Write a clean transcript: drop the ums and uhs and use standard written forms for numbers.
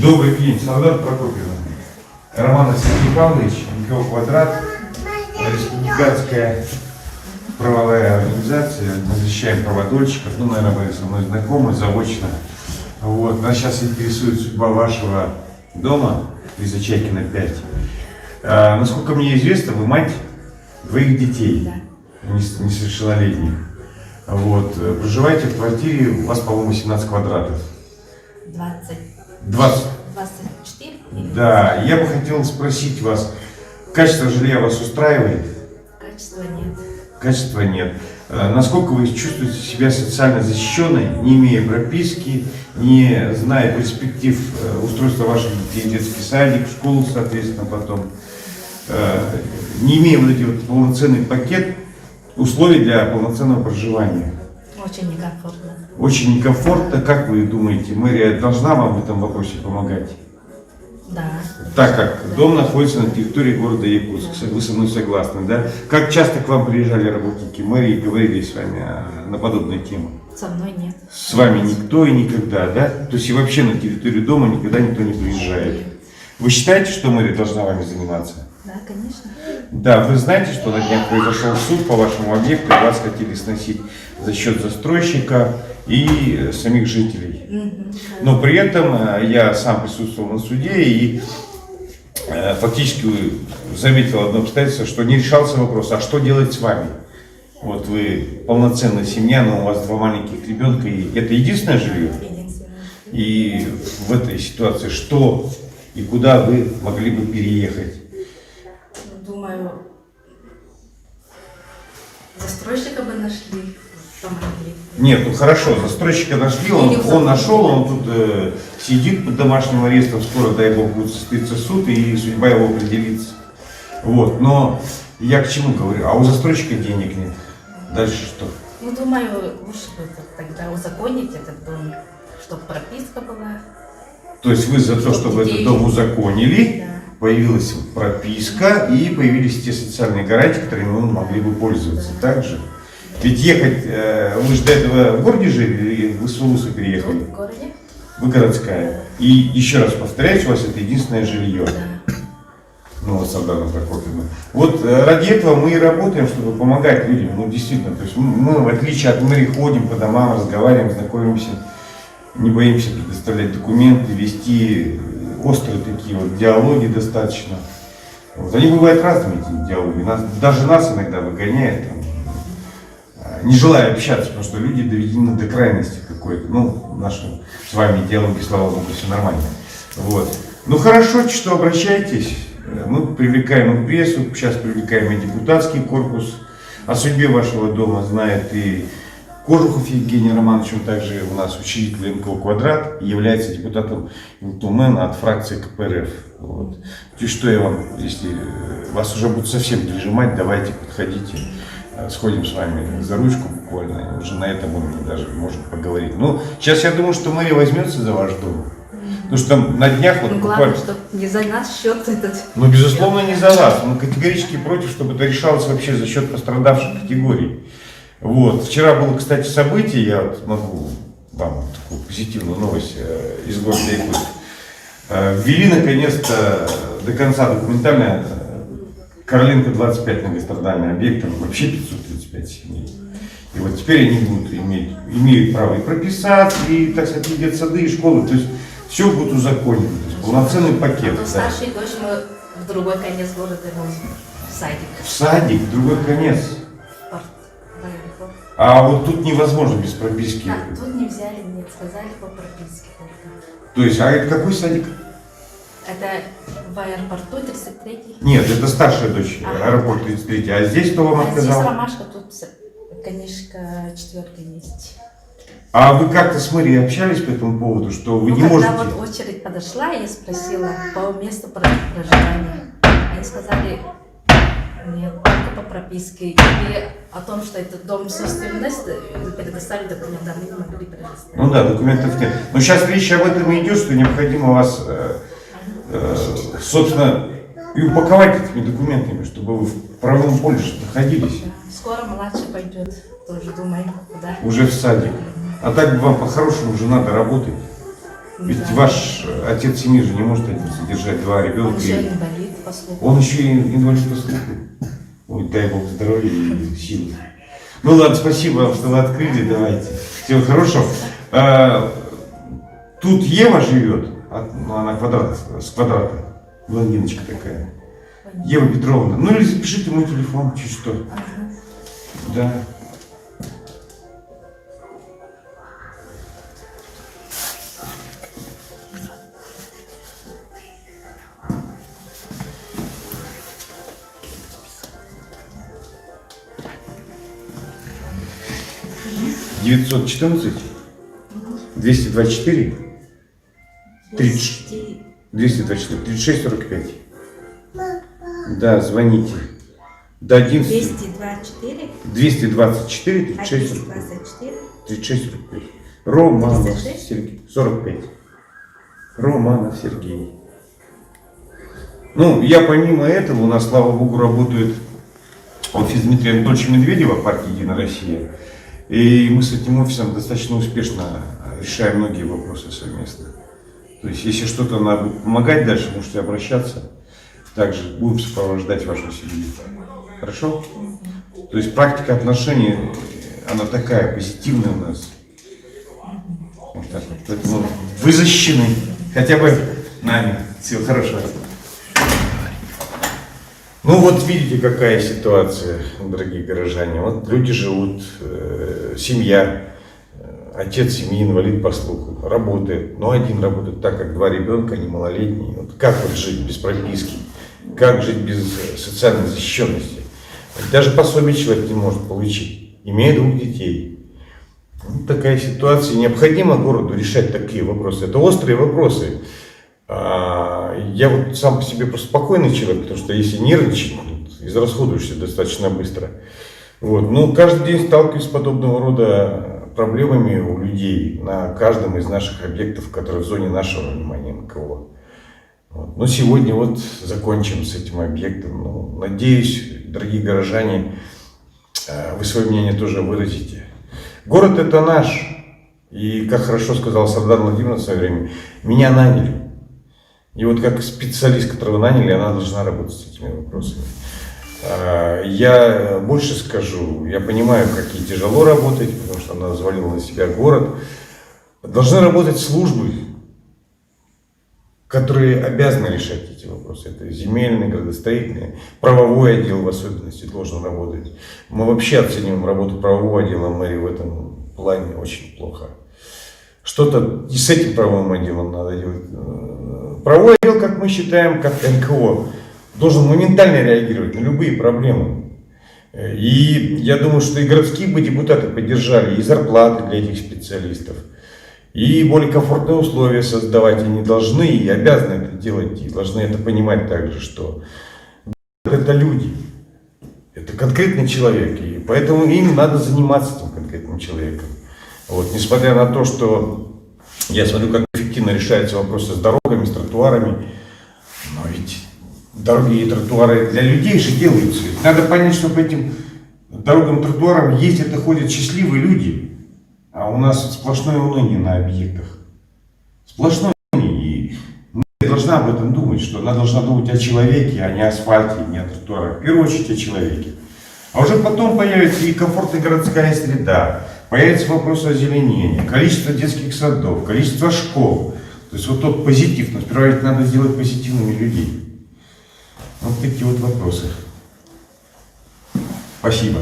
Добрый день, солдат Прокопьева. Роман Сергей Павлович, НКО «Квадрат», республиканская правовая организация, мы защищаем права дольщиков, ну, наверное, вы со мной знакомы заочно. Вот. Нас сейчас интересует судьба вашего дома, Лиза Чайкина, 5. Насколько мне известно, вы мать двоих детей, Да. несовершеннолетних. Вот. Проживаете в квартире, у вас, по-моему, 17 квадратов. 20. 24? Да, я бы хотел спросить вас, качество жилья вас устраивает? Качества нет. Качества нет. Насколько вы чувствуете себя социально защищенной, не имея прописки, не зная перспектив устройства ваших детей в детский садик, в школу, соответственно, потом, не имея вот этот вот полноценный пакет условий для полноценного проживания? Очень некомфортно. Очень некомфортно. Как вы думаете, мэрия должна вам в этом вопросе помогать? Да. Так как дом находится на территории города Якутск, вы со мной согласны, да? Как часто к вам приезжали работники мэрии и говорили с вами на подобные темы? Со мной нет. С вами никто и никогда, да? То есть и вообще на территорию дома никогда никто не приезжает. Вы считаете, что мэрия должна вами заниматься? Да, конечно. Да, вы знаете, что на днях произошел суд по вашему объекту, и вас хотели сносить за счет застройщика и самих жителей. Но при этом я сам присутствовал на суде и фактически заметил одно обстоятельство, что не решался вопрос, а что делать с вами? Вот вы полноценная семья, но у вас 2 маленьких ребенка, и это единственное жилье? Единственное. И в этой ситуации что и куда вы могли бы переехать? Думаю, застройщика бы нашли, помогли. Нет, ну хорошо, застройщика нашли, он нашел, он тут сидит под домашним арестом, скоро, дай бог, будет состояться суд, и судьба его определится. Вот, но я к чему говорю, а у застройщика денег нет. Дальше что? Ну, думаю, лучше бы тогда узаконить этот дом, чтобы прописка была. То есть вы за то, чтобы этот дом узаконили, Да. появилась прописка и появились те социальные гарантии, которыми мы могли бы пользоваться. Так же? Ведь ехать, вы же до этого в городе жили или вы с Улуса переехали? Тут, в городе? Вы городская. И еще раз повторяюсь, у вас это единственное жилье. Да. Ну, вот Солдата Прокопьевна. Вот ради этого мы и работаем, чтобы помогать людям. Ну, действительно, то есть мы, в отличие от мэрии, ходим по домам, разговариваем, знакомимся, не боимся предоставлять документы, вести острые такие вот диалоги достаточно. Вот. Они бывают разными, эти диалоги. Даже нас иногда выгоняют, там, не желая общаться, потому что люди доведены до крайности какой-то. Ну, наши с вами диалоги, слава богу, все нормально. Вот. Ну, хорошо, что обращайтесь. Мы привлекаем и прессу, сейчас привлекаем и депутатский корпус. О судьбе вашего дома знает и Кожухов Евгений Романович, он также у нас учредитель НКО «Квадрат», является депутатом Ютумен от фракции КПРФ. Вот. И что я вам, если вас уже будут совсем прижимать, давайте, подходите, сходим с вами за ручку буквально, уже на этом уровне даже можем поговорить. Ну, сейчас я думаю, что мэрия возьмется за ваш дом. Потому что там на днях вот Ну, буквально... главное, чтобы не за наш счет этот. Ну, безусловно, не за вас. Мы категорически против, чтобы это решалось вообще за счет пострадавших категорий. Вот. Вчера было, кстати, событие, я вот могу вам такую позитивную новость из города Якутск. Ввели наконец-то до конца документально Короленко 25 многострадальный объект, там вообще 535 семей. И вот теперь они будут имеют право и прописать, и, так сказать, и детсады, и школы. То есть все будет узаконено. То есть полноценный пакет. А то Да. старшей дочь мы в другой конец города, в садик. В садик, в другой конец. В аэропорт. А вот тут невозможно без прописки. А, тут не взяли, нет, сказали по прописке только. То есть, а это какой садик? Это в аэропорту 33-й. Нет, это старшая дочь, Ага. аэропорт 33. А здесь кто вам А здесь отказал? ромашка, тут книжка 4 есть. А вы как-то с мэрией общались по этому поводу, что вы Ну, не когда можете? вот очередь подошла, я спросила по месту проживания. Они сказали, нет, только по прописке. И о том, что этот дом собственность, предоставили документы, они не могли предоставить. Ну да, документов нет. Но сейчас речь об этом и идет, что необходимо вас, собственно, и упаковать этими документами, чтобы вы в правовом поле находились. Скоро младший пойдет, тоже думаю, куда. Уже в садик. А так бы вам по-хорошему уже надо работать. Ведь Да. ваш отец семьи же не может один содержать два Он ребенка. еще инвалид, по слуху. Он еще и инвалид по слуху. Ой, дай Бог здоровья и сил. Ну ладно, спасибо вам, что вы открыли. Давайте. Всего хорошего. Тут Ева живет, ну, она с квадрата. Блондиночка такая. Ева Петровна. Ну или запишите мой телефон, чуть что. Ага. Да. Девятьсот 224 30 224 36 45. Да, звоните. До 11 224, 224 36 224, 36 45. Романов 36? Сергей. 45. Романов Сергей. Ну, я помимо этого, у нас, слава богу, работает офис Дмитрия Анатольевича Медведева, партии «Единая Россия». И мы с этим офисом достаточно успешно решаем многие вопросы совместно. То есть, если что-то надо будет помогать дальше, можете обращаться. Также будем сопровождать вашу семью. Хорошо? То есть, практика отношений, она такая позитивная у нас. Вот так вот. Поэтому вы защищены. Хотя бы нами. Всего хорошего. Ну вот видите, какая ситуация, дорогие горожане. Вот люди живут, семья, отец семьи инвалид по слуху, работает. Но один работает так, как два ребенка, они малолетние. Вот как вот жить без прописки? Как жить без социальной защищенности? Даже пособие человек не может получить, имея двух детей. Вот такая ситуация. Необходимо городу решать такие вопросы. Это острые вопросы. Я вот сам по себе просто спокойный человек, потому что если нервничать, израсходуешься достаточно быстро. Вот. Но каждый день сталкиваюсь с подобного рода проблемами у людей на каждом из наших объектов, которые в зоне нашего внимания НКО. Вот. Но сегодня вот закончим с этим объектом. Ну, надеюсь, дорогие горожане, вы свое мнение тоже выразите. Город это наш. И, как хорошо сказал Сардар Владимирович в свое время, меня наняли. И вот как специалист, которого наняли, она должна работать с этими вопросами. Я больше скажу, я понимаю, как ей тяжело работать, потому что она взвалила на себя город. Должны работать службы, которые обязаны решать эти вопросы. Это земельные, градостроительные, правовой отдел в особенности должен работать. Мы вообще оцениваем работу правового отдела мэрии в этом плане очень плохо. Что-то и с этим правовым отделом надо делать. Правовой отдел, как мы считаем, как НКО, должен моментально реагировать на любые проблемы. И я думаю, что и городские бы депутаты поддержали и зарплаты для этих специалистов, и более комфортные условия создавать. Они должны и обязаны это делать, и должны это понимать также, что это люди, это конкретный человек, и поэтому им надо заниматься этим конкретным человеком. Вот, несмотря на то, что я смотрю, как эффективно решаются вопросы с дорогами, с тротуарами, но ведь дороги и тротуары для людей же делаются. Ведь надо понять, что по этим дорогам и тротуарам ездят и ходят счастливые люди, а у нас сплошное уныние на объектах. Сплошное уныние. И мы должны об этом думать, что она должна думать о человеке, а не о асфальте, не о тротуарах. В первую очередь о человеке. А уже потом появится и комфортная городская среда, появится вопрос озеленения, количество детских садов, количество школ. То есть вот тот позитив, но сперва ведь надо сделать позитивными людей. Вот такие вот вопросы. Спасибо.